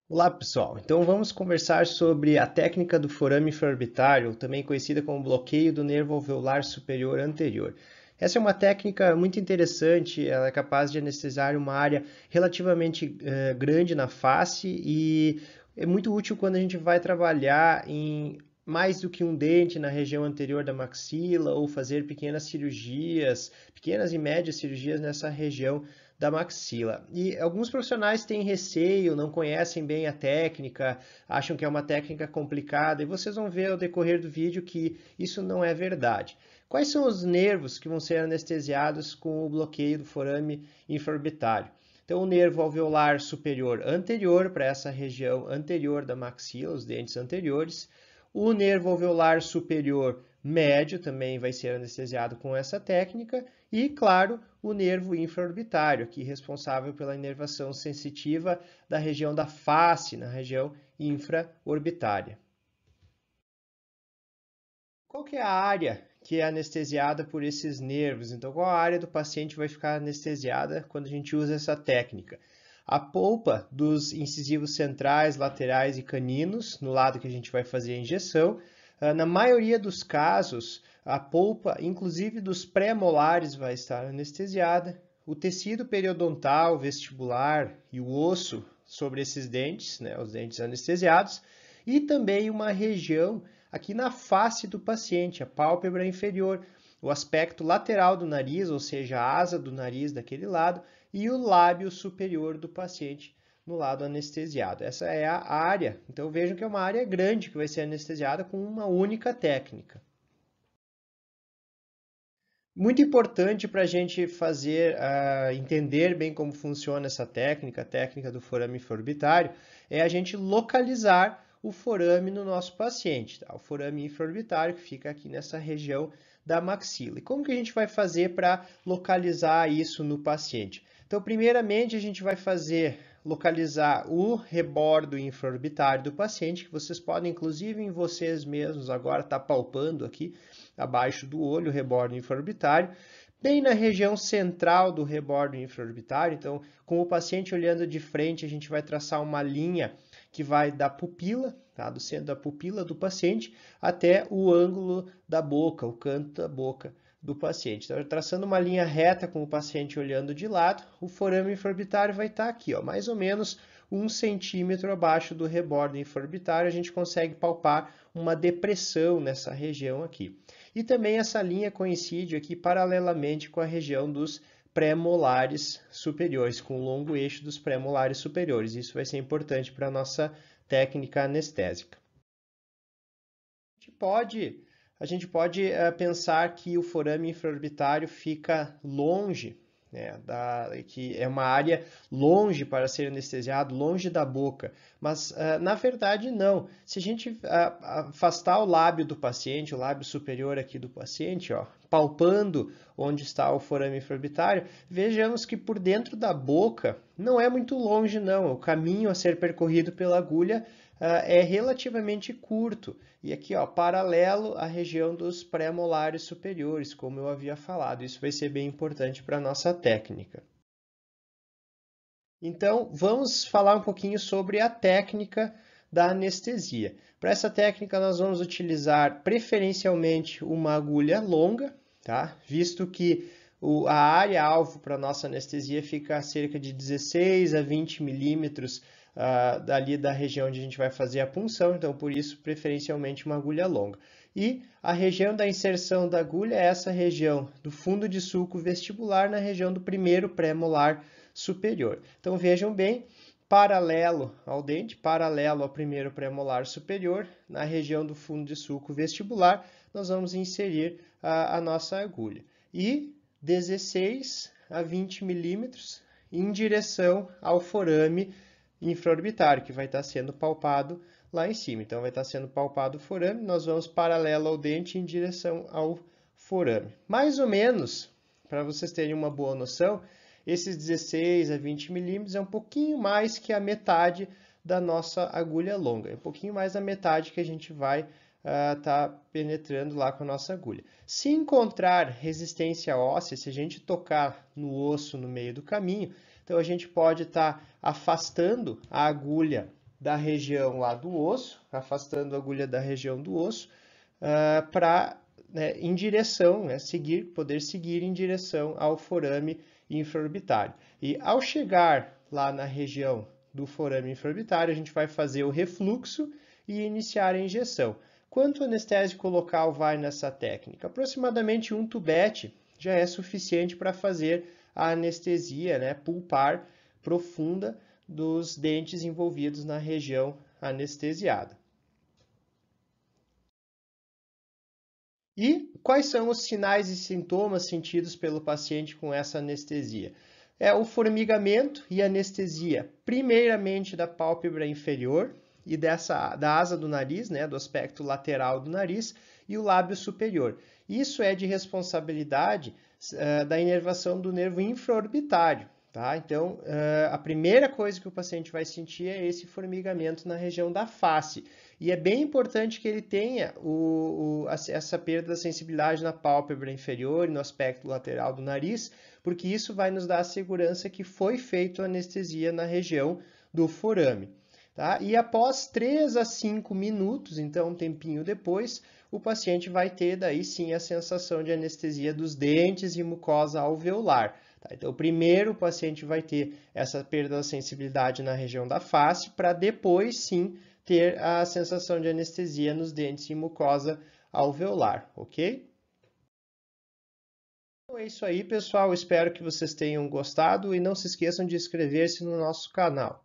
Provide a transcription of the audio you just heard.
Olá pessoal, então vamos conversar sobre a técnica do forame infraorbitário, também conhecida como bloqueio do nervo alveolar superior anterior. Essa é uma técnica muito interessante, ela é capaz de anestesiar uma área relativamente grande na face e é muito útil quando a gente vai trabalhar em mais do que um dente na região anterior da maxila ou fazer pequenas cirurgias, pequenas e médias cirurgias nessa região da maxila. E alguns profissionais têm receio, não conhecem bem a técnica, acham que é uma técnica complicada, e vocês vão ver ao decorrer do vídeo que isso não é verdade. Quais são os nervos que vão ser anestesiados com o bloqueio do forame infraorbitário? Então, o nervo alveolar superior anterior, para essa região anterior da maxila, os dentes anteriores. O nervo alveolar superior médio também vai ser anestesiado com essa técnica. E, claro, o nervo infraorbitário, aqui responsável pela inervação sensitiva da região da face, na região infraorbitária. Qual que é a área que é anestesiada por esses nervos? Então, qual a área do paciente vai ficar anestesiada quando a gente usa essa técnica? A polpa dos incisivos centrais, laterais e caninos, no lado que a gente vai fazer a injeção. Na maioria dos casos, a polpa, inclusive dos pré-molares, vai estar anestesiada. O tecido periodontal, vestibular e o osso sobre esses dentes, né, os dentes anestesiados, e também uma região aqui na face do paciente, a pálpebra inferior, o aspecto lateral do nariz, ou seja, a asa do nariz daquele lado, e o lábio superior do paciente no lado anestesiado. Essa é a área. Então vejam que é uma área grande que vai ser anestesiada com uma única técnica. Muito importante para a gente fazer, entender bem como funciona essa técnica, a técnica do forame infraorbitário, é a gente localizar o forame no nosso paciente, tá? O forame infraorbitário que fica aqui nessa região da maxila. E como que a gente vai fazer para localizar isso no paciente? Então, primeiramente, a gente vai localizar o rebordo infraorbitário do paciente, que vocês podem, inclusive em vocês mesmos, agora estar palpando aqui, abaixo do olho, o rebordo infraorbitário, bem na região central do rebordo infraorbitário. Então, com o paciente olhando de frente, a gente vai traçar uma linha que vai da pupila, tá? Do centro da pupila do paciente até o ângulo da boca, o canto da boca do paciente. Então, traçando uma linha reta com o paciente olhando de lado, o forame infraorbitário vai estar aqui, ó, mais ou menos 1 centímetro abaixo do rebordo infraorbitário. A gente consegue palpar uma depressão nessa região aqui. E também essa linha coincide aqui paralelamente com a região dos pré-molares superiores, com o longo eixo dos pré-molares superiores. Isso vai ser importante para a nossa técnica anestésica. A gente pode pensar que o forame infraorbitário fica longe, né, que é uma área longe para ser anestesiado, longe da boca, mas na verdade não. Se a gente afastar o lábio do paciente, o lábio superior aqui do paciente, ó, palpando onde está o forame infraorbitário, vejamos que por dentro da boca não é muito longe não, o caminho a ser percorrido pela agulha é relativamente curto. E aqui, ó, paralelo à região dos pré-molares superiores, como eu havia falado. Isso vai ser bem importante para a nossa técnica. Então, vamos falar um pouquinho sobre a técnica da anestesia. Para essa técnica, nós vamos utilizar preferencialmente uma agulha longa, tá? Visto que a área-alvo para a nossa anestesia fica a cerca de 16 a 20 milímetros dali da região onde a gente vai fazer a punção, então por isso preferencialmente uma agulha longa. E a região da inserção da agulha é essa região do fundo de sulco vestibular na região do primeiro pré-molar superior. Então vejam bem, paralelo ao dente, paralelo ao primeiro pré-molar superior, na região do fundo de sulco vestibular, nós vamos inserir a nossa agulha. E 16 a 20 milímetros em direção ao forame infraorbitário, que vai estar sendo palpado lá em cima. Então, vai estar sendo palpado o forame, nós vamos paralelo ao dente em direção ao forame. Mais ou menos, para vocês terem uma boa noção, esses 16 a 20 milímetros é um pouquinho mais que a metade da nossa agulha longa. É um pouquinho mais da metade que a gente vai tá penetrando lá com a nossa agulha. Se encontrar resistência óssea, se a gente tocar no osso no meio do caminho, então a gente pode estar afastando a agulha da região lá do osso, afastando a agulha da região do osso, para em direção, poder seguir em direção ao forame infraorbitário. E ao chegar lá na região do forame infraorbitário, a gente vai fazer o refluxo e iniciar a injeção. Quanto anestésico local vai nessa técnica? Aproximadamente um tubete já é suficiente para fazer a anestesia, pulpar profunda dos dentes envolvidos na região anestesiada. E quais são os sinais e sintomas sentidos pelo paciente com essa anestesia? É o formigamento e anestesia, primeiramente da pálpebra inferior e da asa do nariz, do aspecto lateral do nariz, e o lábio superior. Isso é de responsabilidade da inervação do nervo infraorbitário. Tá? Então, a primeira coisa que o paciente vai sentir é esse formigamento na região da face. E é bem importante que ele tenha essa perda da sensibilidade na pálpebra inferior e no aspecto lateral do nariz, porque isso vai nos dar a segurança que foi feita a anestesia na região do forame. Tá? E após 3 a 5 minutos, então um tempinho depois, o paciente vai ter daí sim a sensação de anestesia dos dentes e mucosa alveolar. Tá? Então, primeiro o paciente vai ter essa perda da sensibilidade na região da face, para depois sim ter a sensação de anestesia nos dentes e mucosa alveolar, ok? Então é isso aí, pessoal. Espero que vocês tenham gostado e não se esqueçam de inscrever-se no nosso canal.